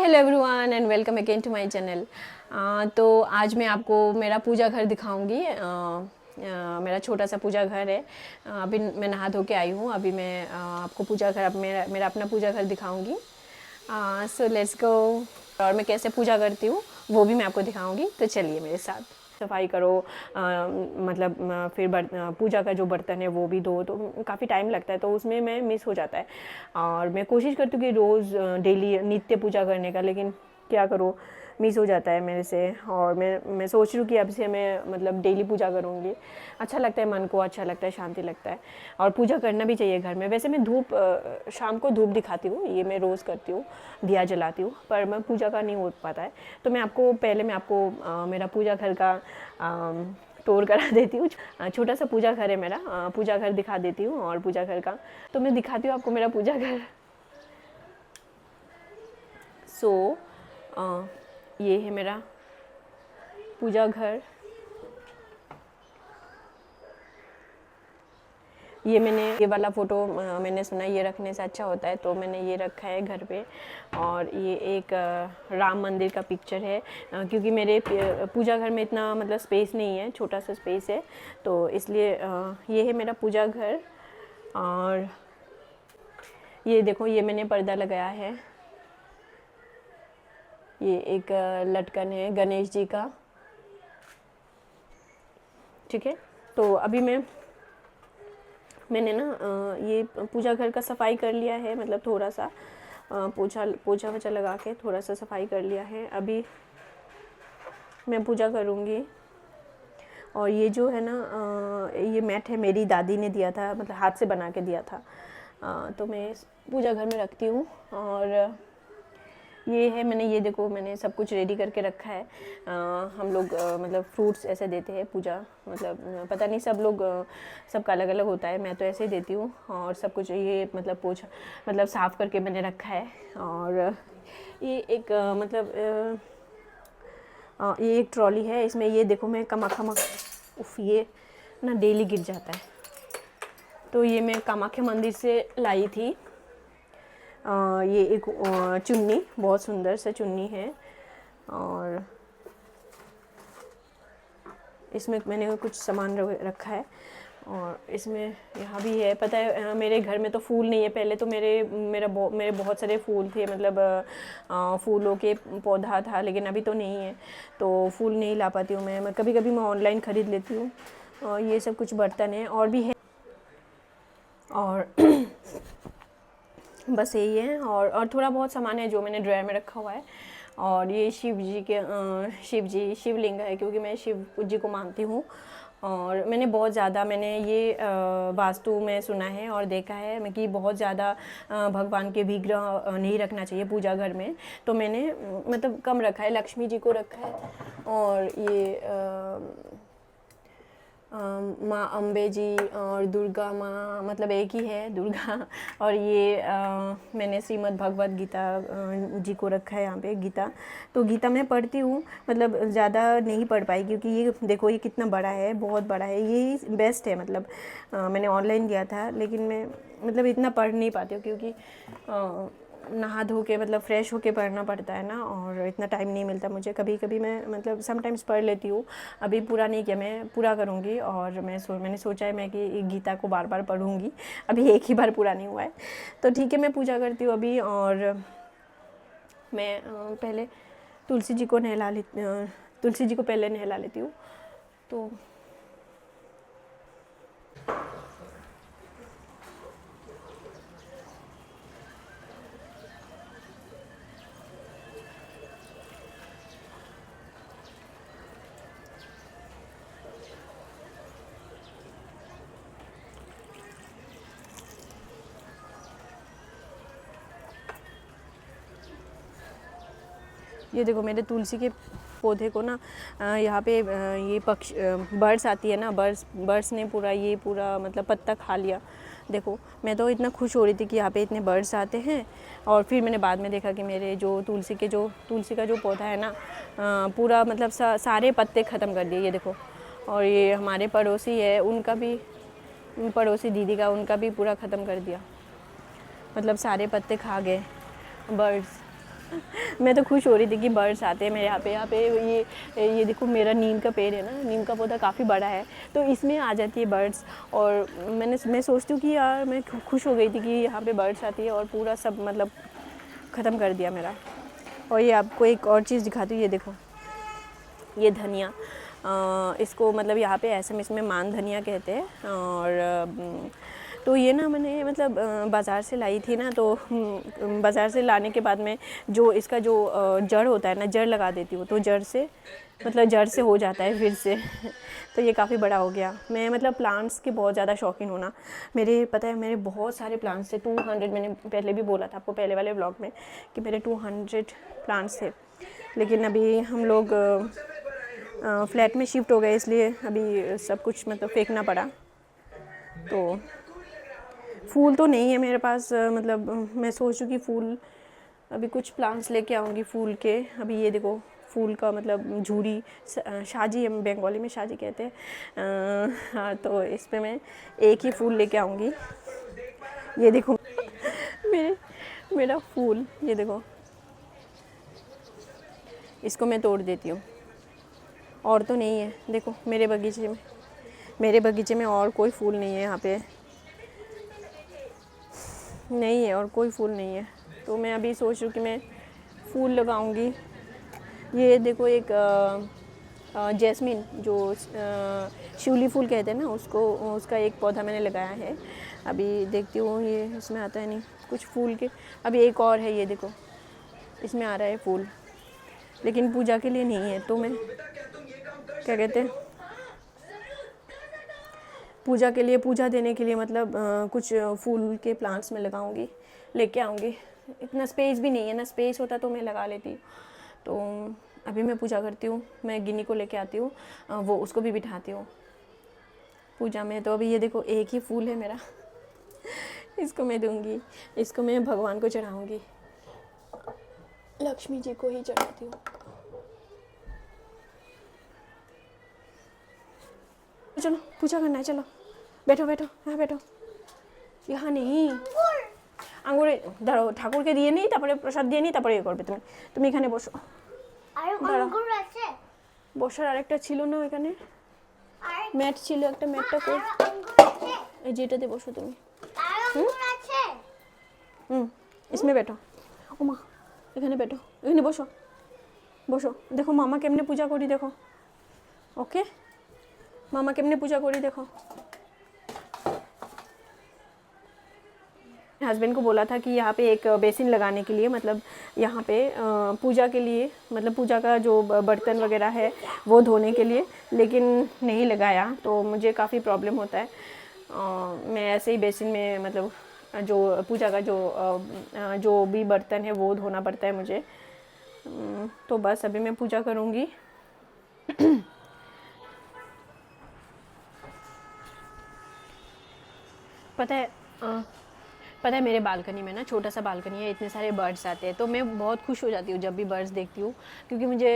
Hello everyone and welcome again to my channel. तो आज मैं आपको मेरा पूजा घर दिखाऊंगी। मेरा छोटा सा पूजा घर है। अभी मैं नहा धो के आई हूँ। अभी मैं आपको पूजा घर मेरा अपना पूजा घर दिखाऊंगी। So let's go. और मैं कैसे पूजा करती हूँ वो भी मैं आपको दिखाऊंगी, तो चलिए मेरे साथ। सफाई करो, फिर पूजा का जो बर्तन है वो भी धो, तो काफ़ी टाइम लगता है, तो उसमें मैं मिस हो जाता है। और मैं कोशिश करती हूँ कि रोज़ डेली नित्य पूजा करने का, लेकिन क्या करूँ, मिस हो जाता है मेरे से। और मैं सोच रही हूँ कि अब से मैं डेली पूजा करूँगी। अच्छा लगता है, मन को अच्छा लगता है, शांति लगता है। और पूजा करना भी चाहिए घर में। वैसे मैं शाम को धूप दिखाती हूँ, ये मैं रोज़ करती हूँ, दिया जलाती हूँ, पर मैं पूजा का नहीं हो पाता है। तो मैं आपको मेरा पूजा घर का टूर करा देती हूँ। छोटा सा पूजा घर है मेरा। पूजा घर दिखा देती हूँ। और पूजा घर का तो मैं दिखाती हूँ आपको मेरा पूजा घर। ये है मेरा पूजा घर। ये वाला फ़ोटो मैंने सुना ये रखने से अच्छा होता है, तो मैंने ये रखा है घर पे। और ये एक राम मंदिर का पिक्चर है, क्योंकि मेरे पूजा घर में इतना स्पेस नहीं है, छोटा सा स्पेस है, तो इसलिए ये है मेरा पूजा घर। और ये देखो, ये मैंने पर्दा लगाया है। ये एक लटकन है गणेश जी का, ठीक है। तो अभी मैंने ये पूजा घर का सफाई कर लिया है, थोड़ा सा पोछा वोछा लगा के थोड़ा सा सफाई कर लिया है। अभी मैं पूजा करूँगी। और ये जो है ना, ये मैट है, मेरी दादी ने दिया था, हाथ से बना के दिया था। तो मैं पूजा घर में रखती हूँ। और ये है, ये देखो, मैंने सब कुछ रेडी करके रखा है। हम लोग फ्रूट्स ऐसे देते हैं पूजा, पता नहीं सब लोग सबका अलग अलग होता है, मैं तो ऐसे ही देती हूँ। और सब कुछ ये पोछा साफ़ करके मैंने रखा है। और ये एक ये एक ट्रॉली है, इसमें ये देखो मैं कामाख्या ये ना डेली गिर जाता है, तो ये मैं कामाख्या मंदिर से लाई थी। ये एक चुन्नी, बहुत सुंदर सा चुन्नी है। और इसमें मैंने कुछ सामान रखा है। और इसमें यहाँ भी है, पता है, मेरे घर में तो फूल नहीं है। पहले तो मेरे बहुत सारे फूल थे, फूलों के पौधा था, लेकिन अभी तो नहीं है, तो फूल नहीं ला पाती हूँ मैं कभी कभी मैं ऑनलाइन ख़रीद लेती हूँ। और ये सब कुछ बर्तन है और भी है। और बस यही है। और थोड़ा बहुत सामान है जो मैंने ड्रायर में रखा हुआ है। और ये शिवलिंग है, क्योंकि मैं शिव जी को मानती हूँ। और मैंने ये वास्तु में सुना है और देखा है कि बहुत ज़्यादा भगवान के विग्रह नहीं रखना चाहिए पूजा घर में, तो मैंने कम रखा है, लक्ष्मी जी को रखा है। और ये माँ अम्बे जी और दुर्गा माँ, एक ही है, दुर्गा। और ये मैंने श्रीमद् भगवद गीता जी को रखा है यहाँ पे, गीता। तो गीता मैं पढ़ती हूँ, ज़्यादा नहीं पढ़ पाई, क्योंकि ये देखो, ये कितना बड़ा है, बहुत बड़ा है, ये बेस्ट है। मैंने ऑनलाइन लिया था, लेकिन मैं इतना पढ़ नहीं पाती हूँ, क्योंकि नहा धो के फ़्रेश होके पढ़ना पड़ता है ना, और इतना टाइम नहीं मिलता मुझे। कभी कभी मैं समटाइम्स पढ़ लेती हूँ। अभी पूरा नहीं किया, मैं पूरा करूँगी। और मैंने सोचा है मैं कि गीता को बार बार पढ़ूँगी। अभी एक ही बार पूरा नहीं हुआ है, तो ठीक है, मैं पूजा करती हूँ अभी। और मैं पहले तुलसी जी को पहले नहला लेती हूँ। तो ये देखो, मेरे तुलसी के पौधे को ना यहाँ पे ये बर्ड्स आती है ना, बर्ड्स ने पूरा पत्ता खा लिया। देखो, मैं तो इतना खुश हो रही थी कि यहाँ पे इतने बर्ड्स आते हैं। और फिर मैंने बाद में देखा कि मेरे जो तुलसी का जो पौधा है ना, पूरा सारे पत्ते ख़त्म कर दिए, ये देखो। और ये हमारे पड़ोसी है, उनका भी, पड़ोसी दीदी का, उनका भी पूरा ख़त्म कर दिया, सारे पत्ते खा गए बर्ड्स। मैं तो खुश हो रही थी कि बर्ड्स आते हैं मेरे यहाँ पे ये देखो मेरा नीम का पेड़ है ना, नीम का पौधा काफ़ी बड़ा है, तो इसमें आ जाती है बर्ड्स। और मैं सोचती हूँ कि यार मैं खुश हो गई थी कि यहाँ पे बर्ड्स आती है और पूरा सब मतलब ख़त्म कर दिया मेरा। और ये आपको एक और चीज़ दिखाती हूँ, ये देखो ये धनिया, इसको मतलब यहाँ पे एसएमएस में मान धनिया कहते हैं। और तो ये ना मैंने मतलब बाज़ार से लाई थी ना, तो बाज़ार से लाने के बाद में जो इसका जो जड़ होता है ना, जड़ लगा देती हूँ, तो जड़ से मतलब जड़ से हो जाता है फिर से तो ये काफ़ी बड़ा हो गया। मैं मतलब प्लांट्स की बहुत ज़्यादा शौकीन हूँ ना, मेरे पता है मेरे बहुत सारे प्लांट्स थे, 200, मैंने पहले भी बोला था आपको पहले वाले व्लॉग में कि मेरे 200 प्लांट्स थे। लेकिन अभी हम लोग फ्लैट में शिफ्ट हो गए, इसलिए अभी सब कुछ मतलब फेंकना पड़ा। तो फूल तो नहीं है मेरे पास, मतलब मैं सोच रही कि फूल अभी कुछ प्लांट्स लेके आऊँगी फूल के। अभी ये देखो फूल का मतलब झूरी, शाजी हम बंगाली में शाजी कहते हैं। हाँ, तो इस पे मैं एक ही फूल लेके आऊँगी। ये देखो मेरा फूल, ये देखो इसको मैं तोड़ देती हूँ। और तो नहीं है, देखो मेरे बगीचे में और कोई फूल नहीं है, यहाँ पे नहीं है और कोई फूल नहीं है। तो मैं अभी सोच रही हूँ कि मैं फूल लगाऊंगी। ये देखो एक जैस्मिन, जो शिवली फूल कहते हैं ना उसको, उसका एक पौधा मैंने लगाया है। अभी देखती हूँ ये इसमें आता है नहीं कुछ फूल के। अभी एक और है, ये देखो इसमें आ रहा है फूल, लेकिन पूजा के लिए नहीं है। तो मैं क्या कहते हैं, पूजा के लिए, पूजा देने के लिए मतलब कुछ फूल के प्लांट्स में लगाऊंगी, लेके आऊँगी। इतना स्पेस भी नहीं है ना, स्पेस होता तो मैं लगा लेती। तो अभी मैं पूजा करती हूँ, मैं गिन्नी को लेके आती हूँ, वो उसको भी बिठाती हूँ पूजा में। तो अभी ये देखो एक ही फूल है मेरा इसको मैं दूंगी, इसको मैं भगवान को चढ़ाऊँगी, लक्ष्मी जी को ही चढ़ाती हूँ। चलो पूजा करना है, चलो बैठो बैठो, यहाँ बैठो, यहाँ नहीं আঙুর ধরো ঠাকুরকে দিয়ে নিই, তারপরে প্রসাদ দিয়ে নিই, তারপরে ইয়ে করবে। তুমি এখানে বসো। বসার আরেকটা ছিল না এখানে, ম্যাট ছিল একটা, ম্যাটটা কই, এই যেটাতে বসো তুমি। इसमें बैठो, ও মা এখানে बैठो, এখানে বসো বসো। দেখো মামা কেমনে পূজা করি, দেখো ওকে, मामा केमने पूजा करी देखो। हस्बैंड को बोला था कि यहाँ पे एक बेसिन लगाने के लिए, मतलब यहाँ पे पूजा के लिए, मतलब पूजा का जो बर्तन वगैरह है वो धोने के लिए, लेकिन नहीं लगाया तो मुझे काफ़ी प्रॉब्लम होता है। मैं ऐसे ही बेसिन में मतलब जो पूजा का जो भी बर्तन है वो धोना पड़ता है मुझे। तो बस अभी मैं पूजा करूँगी। पता है मेरे बालकनी में ना, छोटा सा बालकनी है, इतने सारे बर्ड्स आते हैं, तो मैं बहुत खुश हो जाती हूँ जब भी बर्ड्स देखती हूँ, क्योंकि मुझे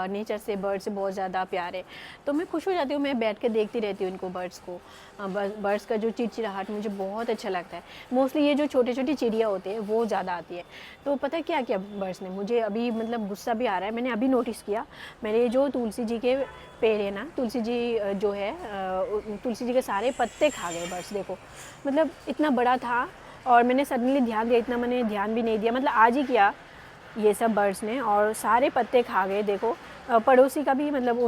नेचर से, बर्ड से बहुत ज़्यादा प्यार है। तो मैं खुश हो जाती हूँ, मैं बैठ के देखती रहती हूँ इनको, बर्ड्स को। बर्ड्स का जो चिड़चिड़ाहट मुझे बहुत अच्छा लगता है। मोस्टली ये जो छोटे छोटी चिड़िया होते हैं वो ज़्यादा आती है। तो पता है क्या किया बर्ड्स ने, मुझे अभी मतलब गुस्सा भी आ रहा है, मैंने अभी नोटिस किया, मेरे जो तुलसी जी के पेड़ है ना, तुलसी जी जो है, तुलसी जी के सारे पत्ते खा गए बर्ड्स। देखो मतलब इतना बड़ा था और मैंने सडनली ध्यान दिया, इतना मैंने ध्यान भी नहीं दिया, मतलब आज ही किया ये सब बर्ड्स ने, और सारे पत्ते खा गए। देखो पड़ोसी का भी, मतलब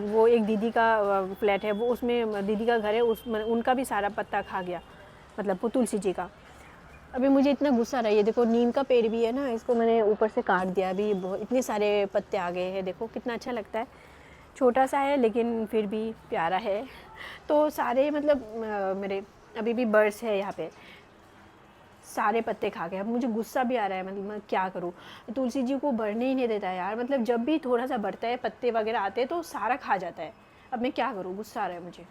वो एक दीदी का फ्लैट है, वो उसमें दीदी का घर है, उनका भी सारा पत्ता खा गया, मतलब वो तुलसी जी का। अभी मुझे इतना गुस्सा रहा है। ये देखो नीम का पेड़ भी है ना, इसको मैंने ऊपर से काट दिया, अभी इतने सारे पत्ते आ गए हैं। देखो कितना अच्छा लगता है, छोटा सा है लेकिन फिर भी प्यारा है। तो सारे मतलब मेरे अभी भी बर्ड्स है यहाँ पे, सारे पत्ते खा गए। अब मुझे गुस्सा भी आ रहा है, मतलब मैं क्या करूँ, तुलसी जी को बढ़ने ही नहीं देता है यार, मतलब जब भी थोड़ा सा बढ़ता है, पत्ते वगैरह आते हैं तो सारा खा जाता है। अब मैं क्या करूँ, गुस्सा आ रहा है मुझे।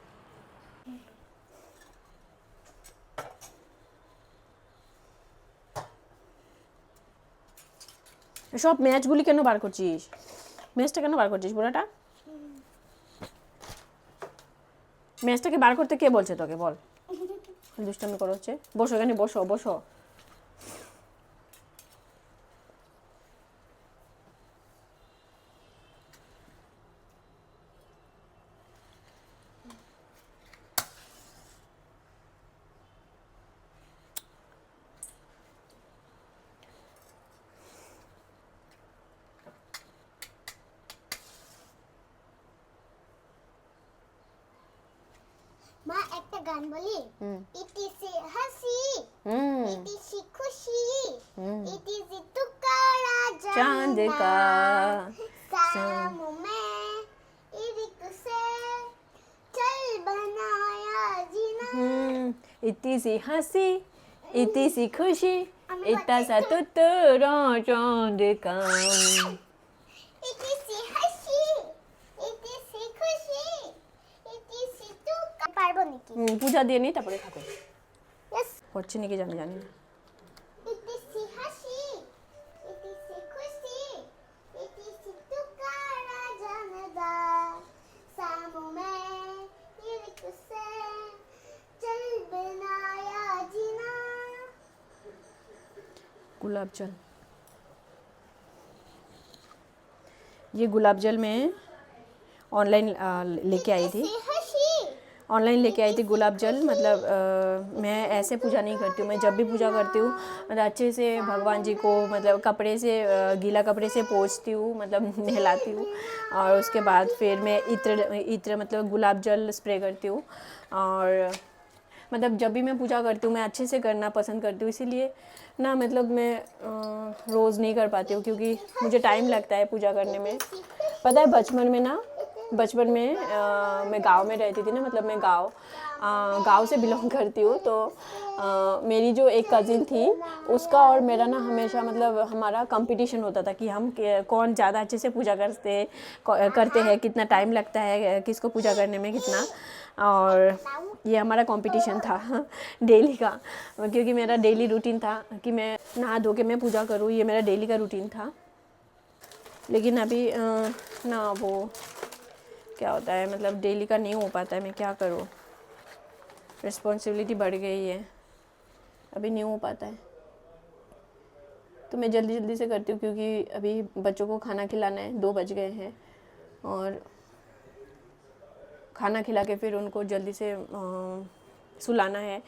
সব ম্যাচগুলি কেন বার করছিস, ম্যাচটা কেন বার করছিস বুড়াটা, ম্যাচটাকে বার করতে কে বলছে তোকে, বল, দুষ্টামি করো হচ্ছে। বসো এখানে, বসো বসো। गान बोली इति सी हंसी इति सी खुशी इति सी टुकड़ा चांद का शाम में इश्क से चल बनाया जीना इतनी सी हंसी इतनी सी खुशी इतना सा टुकड़ा चांद का इति सी हंसी इति सी खुशी इति सी टुकड़ा पारबो নাকি পূজা দিয়ে নি তারপরে থাকো यस হচ্ছে নাকি জানি না इति सी हंसी इति सी खुशी इति सी टुकड़ा जानदा शाम में इश्क से चल बनाया जीना गुलाब जल ये गुलाब जल मैं ऑनलाइन लेके आई थी ऑनलाइन लेके आई थी गुलाब जल मतलब मैं ऐसे पूजा नहीं करती हूँ मैं जब भी पूजा करती हूँ मतलब अच्छे से भगवान जी को मतलब कपड़े से गीला कपड़े से पोंछती हूँ मतलब नहलाती हूँ और उसके बाद फिर मैं इत्र मतलब गुलाब जल स्प्रे करती हूँ और मतलब जब भी मैं पूजा करती हूँ मैं अच्छे से करना पसंद करती हूँ इसीलिए ना मतलब मैं रोज़ नहीं कर पाती हूँ क्योंकि मुझे टाइम लगता है पूजा करने में पता है बचपन में मैं गांव में रहती थी ना मतलब मैं गांव से बिलोंग करती हूँ तो मेरी जो एक कज़िन थी उसका और मेरा ना हमेशा मतलब हमारा कंपटीशन होता था कि हम कौन ज़्यादा अच्छे से पूजा करते हैं कितना टाइम लगता है किसको पूजा करने में कितना और ये हमारा कंपटीशन था डेली का क्योंकि मेरा डेली रूटीन था कि मैं नहा धो के मैं पूजा करूँ ये मेरा डेली का रूटीन था लेकिन अभी ना वो क्या होता है मतलब डेली का नहीं हो पाता है मैं क्या करूँ रिस्पॉन्सिबिलिटी बढ़ गई है अभी नहीं हो पाता है तो मैं जल्दी से करती हूँ क्योंकि अभी बच्चों को खाना खिलाना है 2 बज गए हैं और खाना खिला के फिर उनको जल्दी से सुलाना है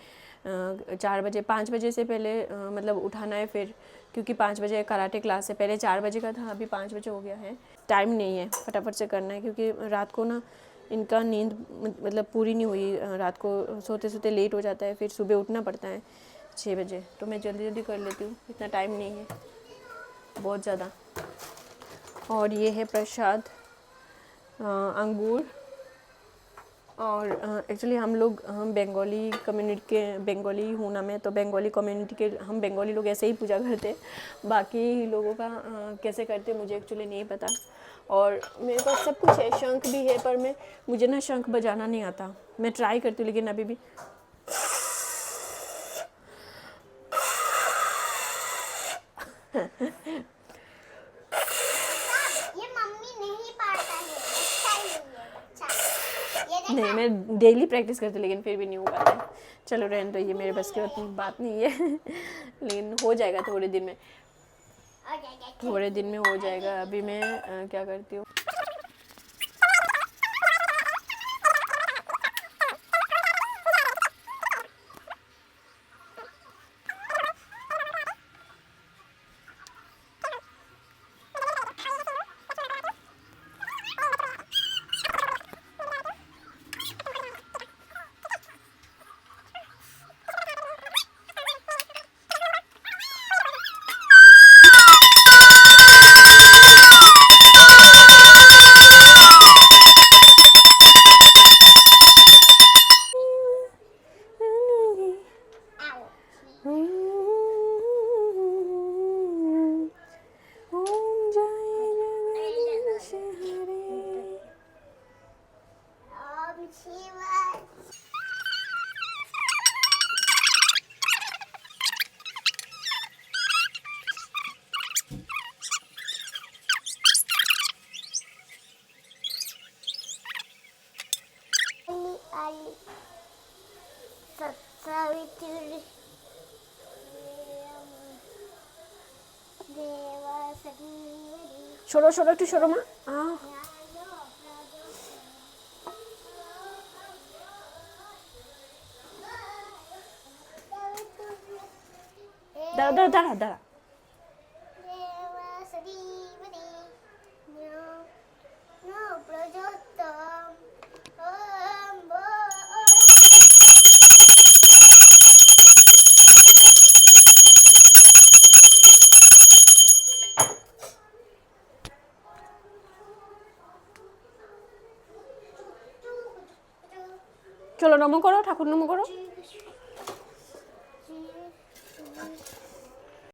4 बजे 5 बजे से पहले मतलब उठाना है फिर क्योंकि 5 बजे कराटे क्लास से पहले 4 बजे का था अभी 5 बजे हो गया है टाइम नहीं है फटाफट से करना है क्योंकि रात को ना इनका नींद मतलब पूरी नहीं हुई रात को सोते लेट हो जाता है फिर सुबह उठना पड़ता है 6 बजे तो मैं जल्दी कर लेती हूँ इतना टाइम नहीं है बहुत ज़्यादा और ये है प्रसाद अंगूर और एक्चुअली हम बंगाली कम्युनिटी के बंगाली हूँ ना मैं तो बंगाली कम्युनिटी के हम बंगाली लोग ऐसे ही पूजा करते बाकी लोगों का कैसे करते मुझे एक्चुअली नहीं पता और मेरे पास सब कुछ है शंख भी है पर मुझे ना शंख बजाना नहीं आता मैं ट्राई करती हूँ लेकिन अभी भी नहीं मैं डेली प्रैक्टिस करती हूँ लेकिन फिर भी नहीं हो पाता है चलो रहने तो ये मेरे बस की बात नहीं है लेकिन हो जाएगा थोड़े दिन में हो जाएगा अभी मैं क्या करती हूँ সরো একটু সরো মা দাঁড়া চলো নমো করো, ঠাকুর নমো করো।